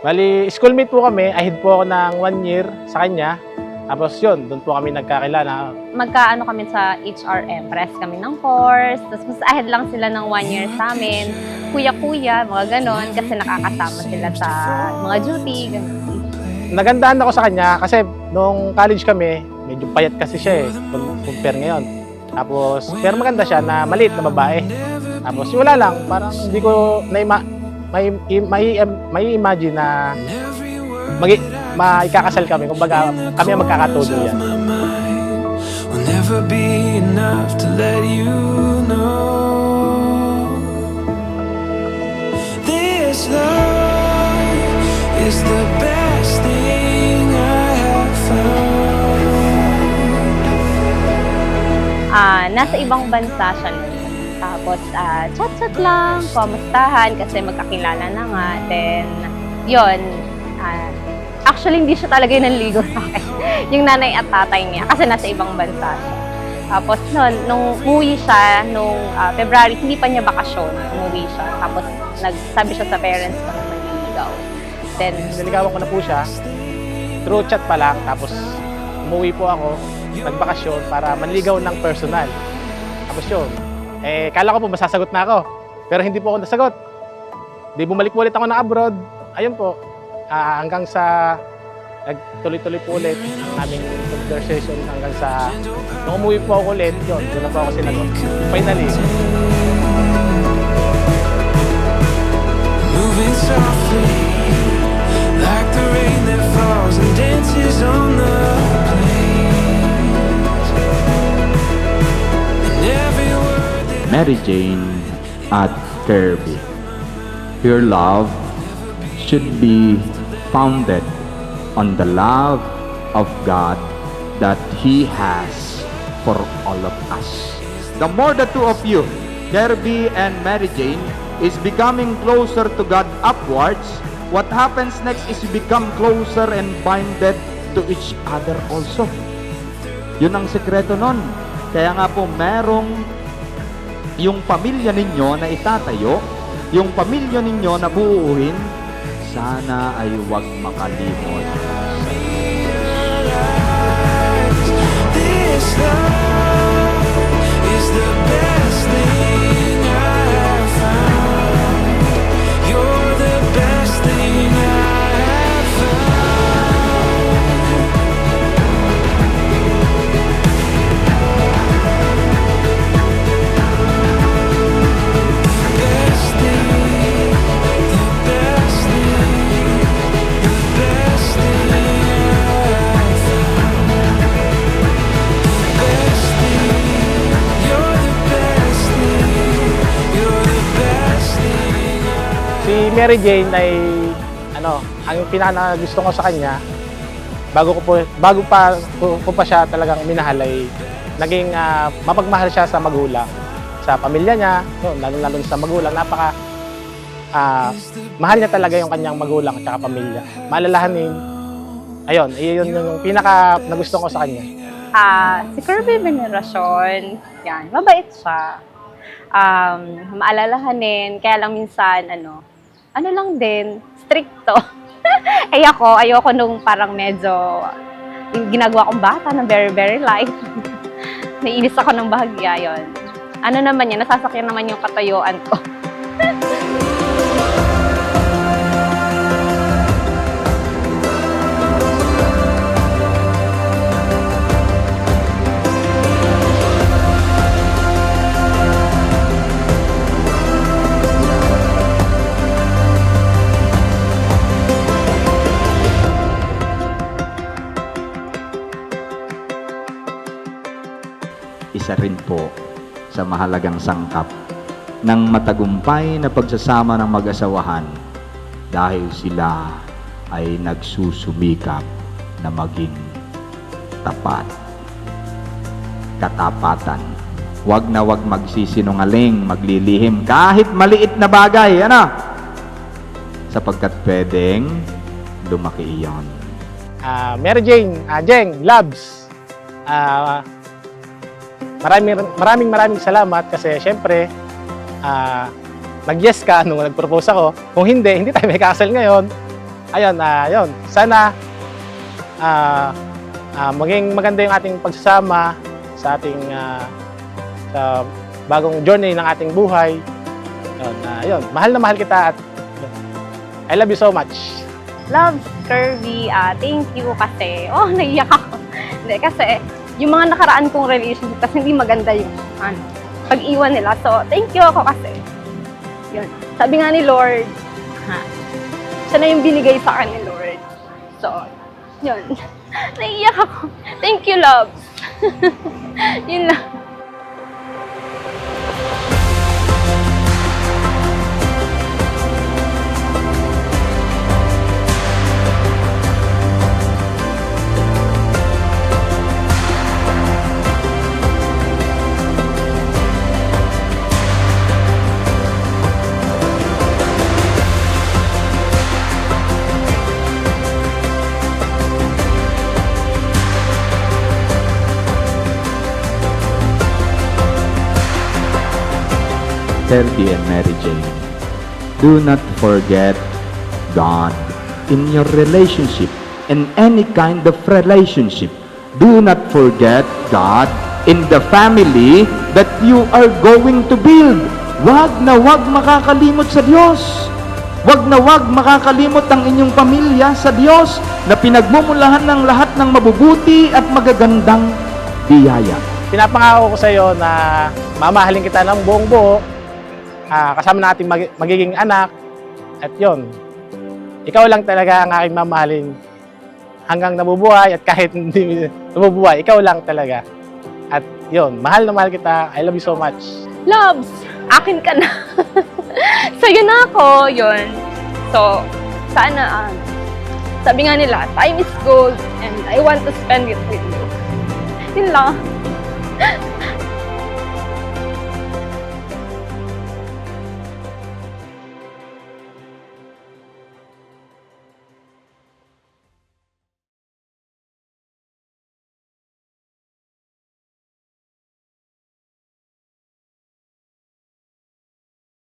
Bali, schoolmate po kami. Ahead po ako ng 1 year sa kanya. Tapos yun, doon po kami nagkakilala. Magkaano kami sa HRM, press kami ng course. Tapos mas ahead lang sila ng 1 year sa amin. Kuya-kuya, mga ganon. Kasi nakakasama sila sa mga duty, ganon. Nagandaan ako sa kanya kasi nung college kami, medyo payat kasi siya compare ngayon. Tapos, pero maganda siya na maliit na babae. Tapos wala lang, parang hindi ko may imagine na maikakasal kami. Kumbaga, kami ang magkakatulo yan. Will never be enough to let you know this love is the best thing I have found. Nasa ibang bansa siya nun. Tapos, chat-chat lang, kamustahan, kasi magkakilala na nga. Then, yun, actually, hindi siya talaga yung nanligo sa akin. Yung nanay at tatay niya, kasi nasa ibang bansa siya. Tapos, nung umuwi siya, nung February, hindi pa niya bakasyon, umuwi siya. Tapos, nagsabi siya sa parents ko na manliligaw. Then, Niligawan ko na po siya. Through chat pa lang. Tapos, umuwi po ako, nagbakasyon para manligaw ng personal. Tapos yun, kala ko po masasagot na ako. Pero hindi po ako nasagot. Di bumalik po ulit ako ng abroad. Ayun po, hanggang sa nagtuloy-tuloy po ulit ang aming conversation hanggang sa nung umuwi po ako ulit, yun, doon na po ako sinagot. Finally. Moving softly like the rain that falls and dances on the plains. And every word that Mary Jane at Kirby. Your love should be founded on the love of God that He has for all of us. The more the two of you, Kirby and Mary Jane, is becoming closer to God upwards, what happens next is you become closer and binded to each other also. Yun ang sekreto nun. Kaya nga po merong yung pamilya ninyo na itatayo, yung pamilya ninyo na buuhin, sana ay huwag makalimot. this love is the best thing I have found. You're the best thing I have found. Best thing, the best thing, the best thing I have found. Best thing, you're the best thing, you're the best thing Si Mary Jane ay ang pinaka gusto ko sa kanya bago ko pa siya talagang minahal ay naging mapagmahal siya sa magulang, sa pamilya niya, lalo sa magulang. Mahal niya talaga yung kanyang magulang at pamilya. Maalalahanin. Ayun, iyon yung pinaka nagustuhan ko sa kanya. si Kirby Veneracion, yan, mabait siya. Maalalahanin, kaya lang minsan, ano lang din, stricto. Ayoko nung parang medyo, yung ginagawa kong bata na very, very light. Naiinis ako ng bahagya, yun. Ano naman yan, nasasakyan naman yung katayuan ko. isa rin po sa mahalagang sangkap ng matagumpay na pagsasama ng mag-asawahan dahil sila ay nagsusumikap na maging tapat. Katapatan. Huwag na huwag magsisinungaling, maglilihim kahit maliit na bagay, ano? Sapagkat pwedeng lumaki iyon. Mary Jane, Jeng, Labs, maraming salamat kasi syempre, nag-yes ka nung nag-propose ako. Kung hindi tayo may kasal ngayon. Ayun, sana maging maganda yung ating pagsasama sa ating sa bagong journey ng ating buhay. Ayun, mahal na mahal kita at I love you so much. Love, Kirby, thank you kasi, naiyak ako. Hindi, kasi yung mga nakaraan kong relationship kasi hindi maganda yung pag-iwan nila. So, thank you ako kasi. Yun. Sabi nga ni Lord, siya na yung binigay sa akin ni Lord. So, yun. Naiiyak ako. Thank you, love. Yun lang. Kirby and Mary Jane, do not forget God in your relationship, in any kind of relationship. Do not forget God in the family that you are going to build. Wag na wag makakalimot sa Diyos. Wag na wag makakalimot ang inyong pamilya sa Diyos na pinagmumulahan ng lahat ng mabubuti at magagandang biyaya. Pinapangako ko sa iyo na mamahalin kita ng buong buo, kasama natin magiging anak, at yon, ikaw lang talaga ang aking mamahalin hanggang nabubuhay, at kahit hindi nabubuhay, ikaw lang talaga. At yon, mahal na mahal kita. I love you so much. Loves, akin ka na. Sa'yo na ako, yun. So, sana, sabi nga nila, time is gold and I want to spend it with you. Yun lang.